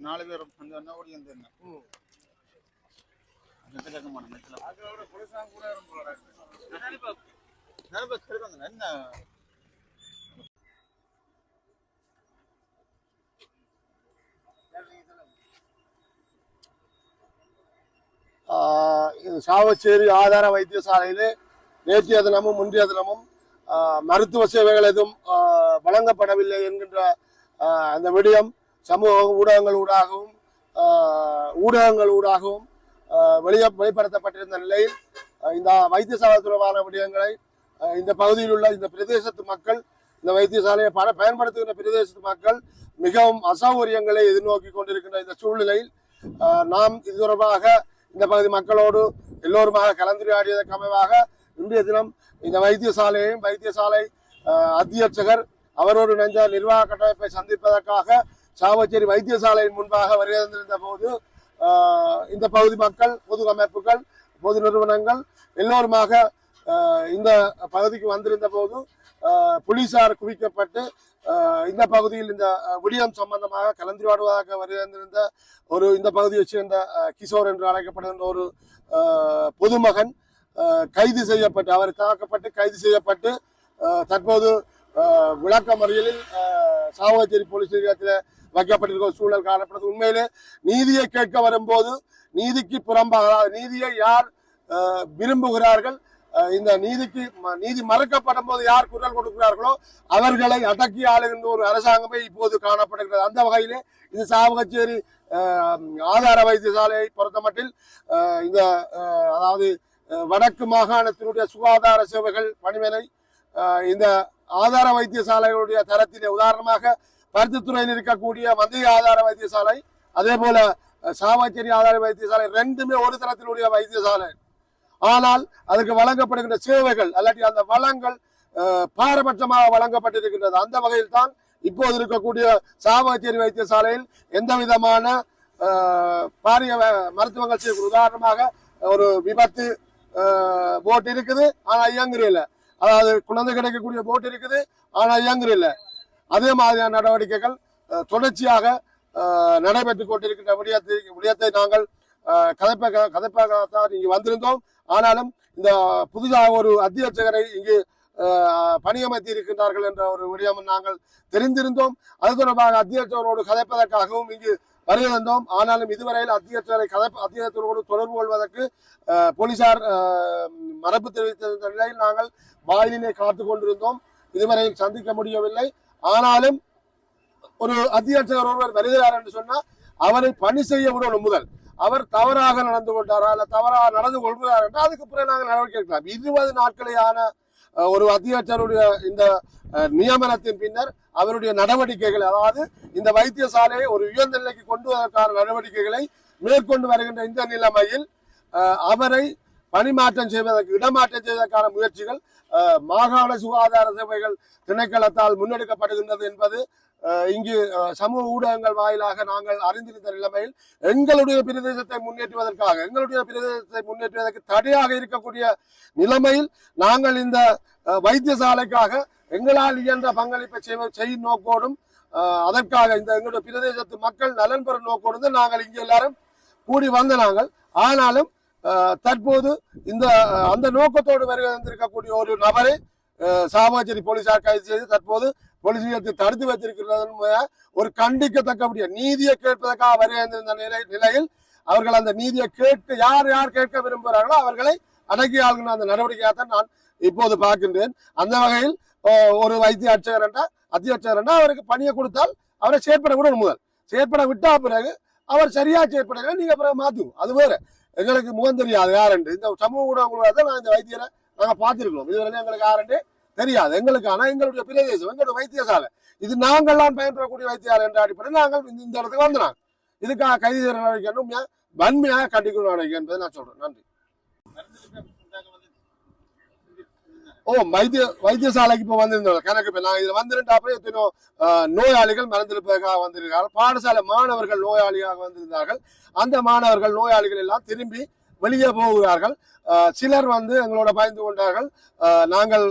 4 பேர் அந்த ஓடி வந்து என்ன கேட்க மாட்டேன் என்ன சாவச்சேரி ஆதார வைத்தியசாலையிலே நேற்றைய தினமும் முந்தைய தினமும் மருத்துவ சேவைகள் எதுவும் வழங்கப்படவில்லை என்கின்ற அந்த விடயம் சமூக ஊடகங்கள் ஊடாகவும் வெளிப்படுத்தப்பட்டிருந்த நிலையில் இந்த வைத்தியசாலை தொடர்பான விடயங்களை இந்த பகுதியில் உள்ள இந்த பிரதேசத்து மக்கள், இந்த வைத்தியசாலையை பயன்படுத்துகின்ற பிரதேசத்து மக்கள் மிகவும் அசௌகரியங்களை எதிர்நோக்கி கொண்டிருக்கின்ற இந்த சூழ்நிலையில் நாம் இது தொடர்பாக இந்த பகுதி மக்களோடு எல்லோருமாக கலந்துரையாடியதற்கு அமைவாக இன்றைய தினம் இந்த வைத்தியசாலை அத்தியட்சகர் அவரோடு இணைந்த நிர்வாக கட்டமைப்பை சந்திப்பதற்காக சாவச்சேரி வைத்தியசாலையின் முன்பாக வருகின்ற போது இந்த பகுதி மக்கள், பொது அமைப்புகள், பொது நிறுவனங்கள் எல்லோருமாக இந்த பகுதிக்கு வந்திருந்த போது போலீசார் குவிக்கப்பட்டு இந்த பகுதியில் இந்த விடயம் சம்பந்தமாக கலந்துரையாடுவதாக வருகின்ற இந்த பகுதியைச் சேர்ந்த கிஷோர் என்று அழைக்கப்படுகின்ற ஒரு பொதுமகன் கைது செய்யப்பட்டு, அவர் தாக்கப்பட்டு கைது செய்யப்பட்டு தற்போது விளக்க மறியலில் சாவச்சேரி போலீஸ் நிலையத்தில் வைக்கப்பட்டிருக்கிற சூழல் காணப்படுது. உண்மையிலே நீதியை கேட்க வரும்போது நீதிக்கு புறம்பாக, நீதியை யார் விரும்புகிறார்கள், இந்த நீதி மறுக்கப்படும் போது யார் குரல் கொடுக்கிறார்களோ அவர்களை அடக்கி ஆளுகின்ற ஒரு அரசாங்கமே இப்போது காணப்படுகிறது. அந்த வகையிலே இது சாவகச்சேரி ஆதார வைத்தியசாலையை பொறுத்தமட்டில் இந்த அதாவது வடக்கு மாகாணத்தினுடைய சுகாதார சேவைகள் பணிமனை இந்த ஆதார வைத்தியசாலைகளுடைய தரத்திலே உதாரணமாக பருத்தித்துறையில் இருக்கக்கூடிய மத்திய ஆதார வைத்தியசாலை, அதே போல சாவச்சேரி ஆதார வைத்தியசாலை ரெண்டுமே ஒரு தரத்தினுடைய வைத்தியசாலை. ஆனால் அதற்கு வழங்கப்படுகின்ற சேவைகள் அல்லாட்டி அந்த வளங்கள் பாரபட்சமாக வழங்கப்பட்டிருக்கின்றது. அந்த வகையில் தான் இப்போது இருக்கக்கூடிய சாவச்சேரி வைத்தியசாலையில் எந்த விதமான பாரிய மருத்துவங்கள் செய்ய, உதாரணமாக ஒரு விபத்து போட் இருக்குது ஆனா இயங்குறில்லை, அதாவது குழந்தை கிடைக்கக்கூடிய போட் இருக்குது ஆனா இயங்குறில்லை. அதே மாதிரியான நடவடிக்கைகள் தொடர்ச்சியாக நடைபெற்றுக் கொண்டிருக்கின்ற விடயத்தை நாங்கள் கதைப்பாகத்தான் இங்கு வந்திருந்தோம். ஆனாலும் இந்த புதிதாக ஒரு அத்தியட்சகரை இங்கு பணியமர்த்தி இருக்கின்றார்கள் என்ற ஒரு விடயம் நாங்கள் தெரிந்திருந்தோம். அது தொடர்பாக அத்தியட்சகரோடு கதைப்பதற்காகவும் இங்கு வருகின்றோம். ஆனாலும் இதுவரையில் அத்தியட்சகரோடு தொடர்பு கொள்வதற்கு போலீசார் மரபு தெரிவித்த நிலையில் நாங்கள் வாயிலே காத்து கொண்டிருந்தோம். இதுவரையில் சந்திக்க முடியவில்லை. ஆனாலும் ஒரு அத்தியட்சகர் ஒருவர் வருகிறார் என்று சொன்னால் அவரை பணி செய்ய விடணும். முதல் அவர் தவறாக நடந்து கொண்டாரா அல்ல தவறாக நடந்து கொள்கிறார் என்றால் அதுக்கு பிறகு நாங்கள் நடவடிக்கை எடுக்கலாம். 20 நாட்களையான ஒரு அத்தியட்சருடைய இந்த நியமனத்தின் பின்னர் அவருடைய நடவடிக்கைகள், அதாவது இந்த வைத்தியசாலையை ஒரு உயர்ந்த நிலைக்கு கொண்டு வருவதற்கான நடவடிக்கைகளை மேற்கொண்டு வருகின்ற இந்த நிலைமையில் அவரை பணிமாற்றம் செய்வதற்கு, இடமாற்றம் செய்வதற்கான முயற்சிகள் மாகாண சுகாதார சேவைகள் திணைக்களத்தால் முன்னெடுக்கப்படுகின்றது என்பது இங்கு சமூக ஊடகங்கள் வாயிலாக நாங்கள் அறிந்திருந்த நிலைமையில் எங்களுடைய பிரதேசத்தை முன்னேற்றுவதற்கு தடையாக இருக்கக்கூடிய நிலைமையில் நாங்கள் இந்த வைத்தியசாலைக்காக எங்களால் இயன்ற பங்களிப்பை செய்யும் நோக்கோடும் அதற்காக இந்த எங்களுடைய பிரதேசத்து மக்கள் நலன் பெறும் நோக்கோடு நாங்கள் இங்கு எல்லாரும் கூடி வந்த நாங்கள். ஆனாலும் தற்போது அந்த நோக்கத்தோடு வருகின்றிருக்கக்கூடிய ஒரு நபரை சாவச்சேரி போலீசார் கைது செய்து தற்போது போலீஸ் நிலையத்தை தடுத்து வைத்திருக்கிறது ஒரு கண்டிக்கத்தக்கபடிய நீதியை கேட்பதற்காக வருகின்ற நிலையில் அவர்கள் அந்த நீதியை யார் கேட்க விரும்புகிறார்களோ அவர்களை அடக்கி ஆளுகின்ற அந்த நடவடிக்கையாகத்தான் நான் இப்போது பார்க்கின்றேன். அந்த வகையில் ஒரு அத்தியட்சகர் என்றால் அவருக்கு பணியை கொடுத்தால் அவரை செயற்பட விடணும். முதல் செயற்பட விட்டா பிறகு அவர் சரியா செயற்பட நீங்க பிறகு மாத்துவோம். அது வேற எங்களுக்கு முகம் தெரியாது யாருண்டு. இந்த சமூக ஊடகங்களோட நான் இந்த வைத்தியரை நாங்க பார்த்திருக்கிறோம். இதுவரை எங்களுக்கு யாருண்டு தெரியாது. எங்களுக்கு ஆனா எங்களுடைய பிரதேசம், எங்களுடைய வைத்தியசாலை, இது நாங்கள்லாம் பயன்பெறக்கூடிய வைத்தியாலை என்ற அடிப்படையில் நாங்கள் இந்த இடத்துக்கு வந்தோம். இதுக்காக கைது செய்கிற நடவடிக்கை வன்மையாக கண்டிக்கிற நடவடிக்கை என்பதை நான் சொல்றேன். நன்றி. வைத்தியசாலைக்கு இப்ப வந்திருந்தோம் கணக்கு. இப்ப நான் இதுல வந்திருந்த அப்புறம் எத்தனோ நோயாளிகள் மறந்திருப்பதற்காக வந்திருக்கிறார்கள். பாடசாலை மாணவர்கள் நோயாளியாக வந்திருந்தார்கள். அந்த மாணவர்கள் நோயாளிகள் எல்லாம் திரும்பி வெளியே போகிறார்கள். சிலர் எங்களோட பயந்து கொண்டார்கள். நாங்கள்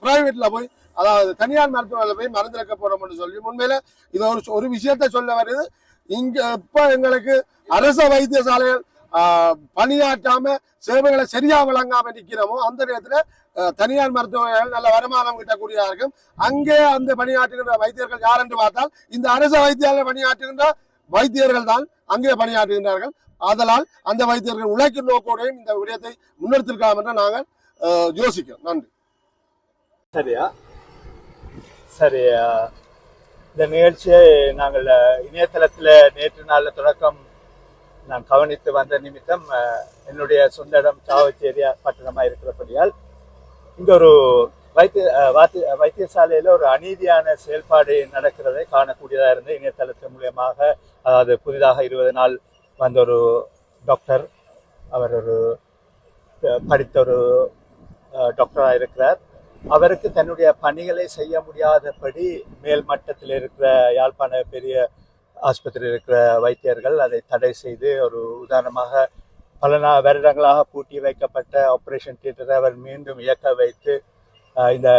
பிரைவேட்ல போய், அதாவது தனியார் மருத்துவமனையில் போய் மருந்திறக்க போறோம் என்று சொல்லி உண்மையில இது ஒரு விஷயத்தை சொல்ல வருது. இங்க இப்ப எங்களுக்கு அரச வைத்தியசாலைகள் பணியாற்றாம சேவைகளை சரியா வழங்காம நிக்கிறோமோ அந்த நேரத்துல தனியார் மருத்துவர்கள் நல்ல வருமானம் கிட்டக்கூடியவர்கள் அங்கே அந்த பணியாற்றுகின்ற வைத்தியர்கள் யார் என்று பார்த்தால் இந்த அரச வைத்தியாலய பணியாற்றுகின்ற வைத்தியர்கள் தான் அங்கே பணியாற்றுகின்றார்கள். ஆதலால் அந்த வைத்தியர்கள் உழைக்கும் நோக்கோடையும் இந்த விடயத்தை முன்னெடுத்திருக்கலாம் என்று நாங்கள் யோசிக்கிறோம். நன்றி. சரியா சரி, இந்த நிகழ்ச்சியை நாங்கள் இணையதளத்தில் நேற்று நாளில் தொடக்கம் நான் கவனித்து வந்த நிமித்தம் என்னுடைய சொந்த இடம் சாவச்சேரி பட்டணமாக இருக்கிறபடியால் இங்க ஒரு வைத்தியசாலையில் ஒரு அநீதியான செயல்பாடு நடக்கிறதை காணக்கூடியதாக இருந்தது. இணையதளத்தின் மூலியமாக, அதாவது புதிதாக 20 நாள் வந்த ஒரு டாக்டர், அவர் ஒரு படித்த ஒரு டாக்டராக இருக்கிறார். அவருக்கு தன்னுடைய பணிகளை செய்ய முடியாதபடி மேல் மட்டத்தில் இருக்கிற யாழ்ப்பாண பெரிய ஆஸ்பத்திரியில் இருக்கிற வைத்தியர்கள் அதை தடை செய்து, ஒரு உதாரணமாக பல வருடங்களாக பூட்டி வைக்கப்பட்ட ஆப்ரேஷன் தியேட்டரை அவர் மீண்டும் இயக்க வைத்து இந்த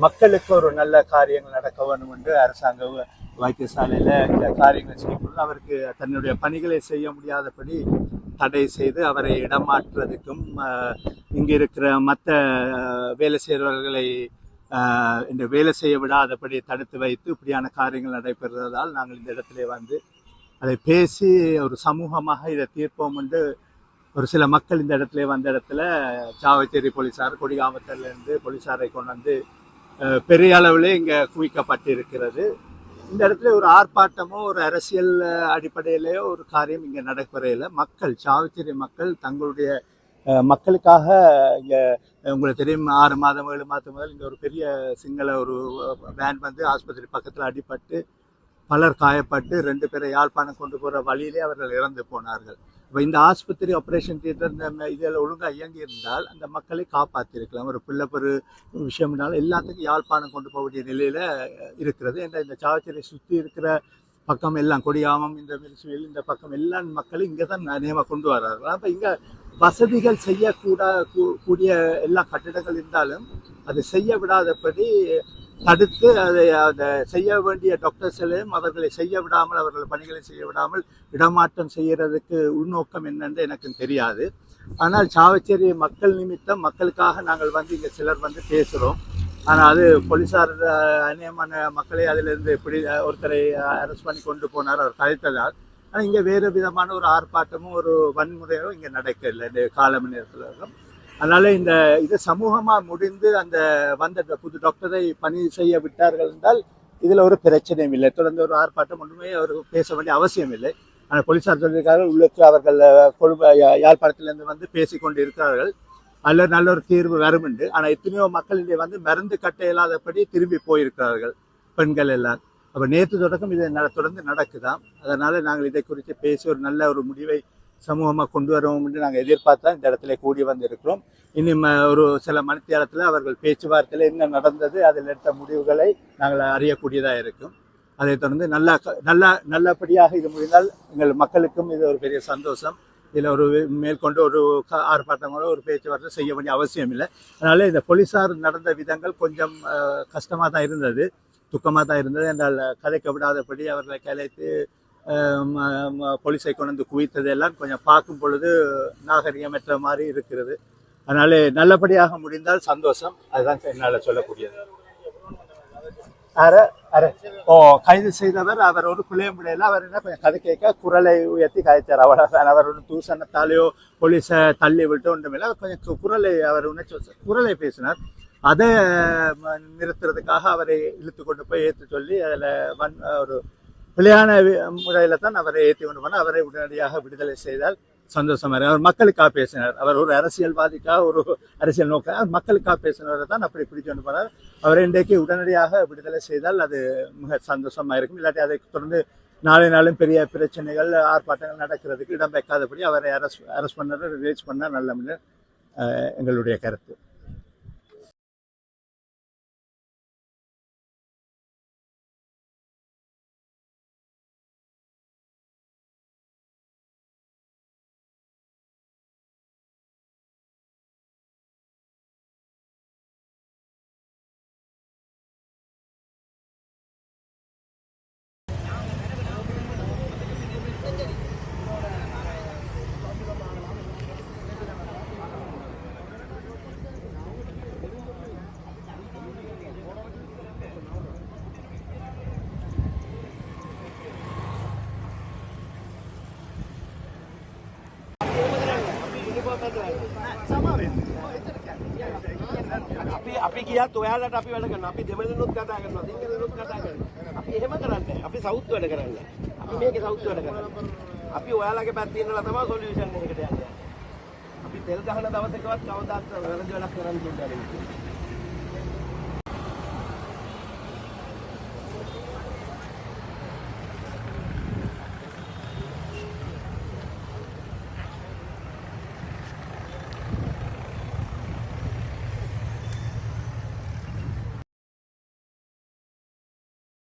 மக்களுக்கு ஒரு நல்ல காரியங்கள் நடக்க வேண்டும் என்று அரசாங்க வைத்தியசாலையில் இந்த காரியங்கள் செய்யப்படும். அவருக்கு தன்னுடைய பணிகளை செய்ய முடியாதபடி தடை செய்து அவரை இடமாற்றுவதற்கும் இங்கே இருக்கிற மற்ற வேலை செய்கிறவர்களை இந்த வேலை செய்ய விடாதபடி தடுத்து வைத்து இப்படியான காரியங்கள் நடைபெறுவதால் நாங்கள் இந்த இடத்துல வந்து அதை பேசி ஒரு சமூகமாக இதை தீர்ப்போம் என்று ஒரு சில மக்கள் இந்த இடத்துல வந்த இடத்துல சாவச்சேரி போலீஸார், கொடிகாமத்திலிருந்து போலீஸாரை கொண்டு வந்து பெரிய அளவில் இங்கே குவிக்கப்பட்டிருக்கிறது. இந்த இடத்துல ஒரு ஆர்ப்பாட்டமோ ஒரு அரசியல் அடிப்படையிலேயோ ஒரு காரியம் இங்கே நடைபெறையில் மக்கள், சாவச்சேரி மக்கள் தங்களுடைய மக்களுக்காக இங்கே உங்களுக்கு தெரியும் 6 மாதம் 7 மாதம் முதல் இங்கே ஒரு பெரிய சிங்கள ஒரு வேன் வந்து ஆஸ்பத்திரி பக்கத்தில் அடிபட்டு பலர் காயப்பட்டு 2 பேரை யாழ்ப்பாணம் கொண்டு போகிற வழியிலே அவர்கள் இறந்து போனார்கள். இப்போ இந்த ஆஸ்பத்திரி ஆப்ரேஷன் தியேட்டர் இந்த இதில் ஒழுங்காக இயங்கி இருந்தால் அந்த மக்களை காப்பாற்றிருக்கலாம். ஒரு பிள்ளை ஒரு விஷயம்னாலும் எல்லாத்துக்கும் யாழ்ப்பாணம் கொண்டு போக வேண்டிய நிலையில் இருக்கிறது. இந்த சாவச்சேரியை சுற்றி இருக்கிற பக்கம் எல்லாம் கொடியாமம், இந்த மிருசுவில், இந்த பக்கம் எல்லா மக்களும் இங்கே தான் நியமமாக கொண்டு வர்றார்கள். அப்போ இங்கே வசதிகள் செய்யக்கூடிய எல்லா கட்டிடங்கள் இருந்தாலும் அதை செய்ய விடாதபடி தடுத்து அதை செய்ய வேண்டிய டாக்டர்ஸையும் அவர்களை செய்ய விடாமல், அவர்கள் பணிகளை செய்ய விடாமல் இடமாற்றம் செய்கிறதுக்கு உள்நோக்கம் என்னென்று எனக்கு தெரியாது. ஆனால் சாவச்சேரி மக்கள் நிமித்தம் மக்களுக்காக நாங்கள் வந்து இங்கே சிலர் வந்து பேசுகிறோம். ஆனால் அது போலீஸார் அநேகமான மக்களை அதிலிருந்து இப்படி ஒருத்தரை அரெஸ்ட் பண்ணி கொண்டு போனார், அவர் கழித்ததால். ஆனால் இங்கே வேறு விதமான ஒரு ஆர்ப்பாட்டமும் ஒரு வன்முறையும் இங்கே நடக்கவில்லை இந்த காலமணி நேரத்தில். அதனால இது சமூகமாக முடிந்து அந்த வந்த புது டாக்டரை பணி செய்ய விட்டார்கள் என்றால் இதில் ஒரு பிரச்சனையும் இல்லை. தொடர்ந்து ஒரு ஆர்ப்பாட்டம் ஒன்றுமே அவர் பேச வேண்டிய அவசியம் இல்லை. ஆனால் போலீஸார் சொல்லியிருக்கார்கள் உள்ளுக்கு அவர்கள் யாழ்ப்பாணத்திலிருந்து வந்து பேசிக்கொண்டு இருக்கிறார்கள், அதில் நல்ல ஒரு தீர்வு வரும் என்று. ஆனால் எத்தனையோ மக்கள் இங்கே வந்து மருந்து கட்ட இயலாதபடி திரும்பி போயிருக்கிறார்கள் பெண்கள் எல்லாம். அப்போ நேற்று தொடக்கம் இது தொடர்ந்து நடக்குதான். அதனால் நாங்கள் இதை குறித்து பேசி ஒரு நல்ல ஒரு முடிவை சமூகமாக கொண்டு வருவோம் என்று நாங்கள் எதிர்பார்த்தா இந்த இடத்துல கூடி வந்திருக்கிறோம். இன்னும் ஒரு சில மணித்தியாலத்தில் அவர்கள் பேச்சுவார்த்தையில் என்ன நடந்தது, அதில் எடுத்த முடிவுகளை நாங்கள் அறியக்கூடியதாக இருக்கும். அதை தொடர்ந்து நல்லபடியாக இது முடிந்தால் எங்கள் மக்களுக்கும் இது ஒரு பெரிய சந்தோஷம். இதில் ஒரு மேற்கொண்டு ஒரு ஆர்ப்பாட்டங்களோ ஒரு பேச்சுவார்த்தை செய்ய வேண்டிய அவசியம் இல்லை. அதனால் இந்த போலீஸார் நடந்த விதங்கள் கொஞ்சம் கஷ்டமாக தான் இருந்தது, துக்கமாக தான் இருந்தது. என்றால் கதைக்க விடாதபடி அவர்களை கலைத்து போலீஸை கொண்டு வந்து குவித்ததெல்லாம் கொஞ்சம் பார்க்கும் பொழுது நாகரிகமற்ற மாதிரி இருக்கிறது. அதனால நல்லபடியாக முடிந்தால் சந்தோஷம். அதுதான் என்னால் சொல்லக்கூடியது. கைது செய்தவர் அவர் ஒரு பிள்ளையம்புடையில அவர் என்ன கொஞ்சம் கதை கேட்க குரலை உயர்த்தி கதைத்தார். அவர் ஒரு தூசணத்தாலேயோ போலீஸை தள்ளி விட்டு ஒன்றுமில்லை, கொஞ்சம் குரலை பேசினார். அதை நிறுத்துறதுக்காக அவரை இழுத்து கொண்டு போய் ஏற்று சொல்லி அதில் ஒரு பிழையான முறையில் தான் அவரை ஏற்றி கொண்டு போனால் அவரை உடனடியாக விடுதலை செய்தால் சந்தோஷமா இருக்கு. அவர் மக்களுக்காக பேசினார். அவர் ஒரு அரசியல்வாதிக்காக ஒரு அரசியல் நோக்க மக்களுக்காக பேசினவரை தான் அப்படி பிடிச்சு கொண்டு போனார். அவரை இன்றைக்கு உடனடியாக விடுதலை செய்தால் அது மிக சந்தோஷமா இருக்கும். இல்லாட்டி அதை தொடர்ந்து நாளும் பெரிய பிரச்சனைகள் ஆர்ப்பாட்டங்கள் நடக்கிறதுக்கு இடம் வைக்காதபடி அவரை அரெஸ்ட் பண்ண ரிலீஸ் பண்ணால் நல்ல எங்களுடைய கருத்து. අපි කියත් ඔයාලට අපි වැඩ කරනවා. අපි දෙමළෙනුත් කතා කරනවා. සිංහලෙනුත් කතා කරනවා. අපි එහෙම කරන්නේ. අපි සවුත් වැඩ කරන්නේ. අපි මේකේ සවුත් වැඩ කරන්නේ. අපි ඔයාලගේ පැත්තේ ඉඳලා තමයි සොලියුෂන් එකකට යන්නේ. අපි තෙල් ගහන දවසකවත් කවදාත් වැරදි වැඩක් කරන්න දෙන්නේ නැහැ.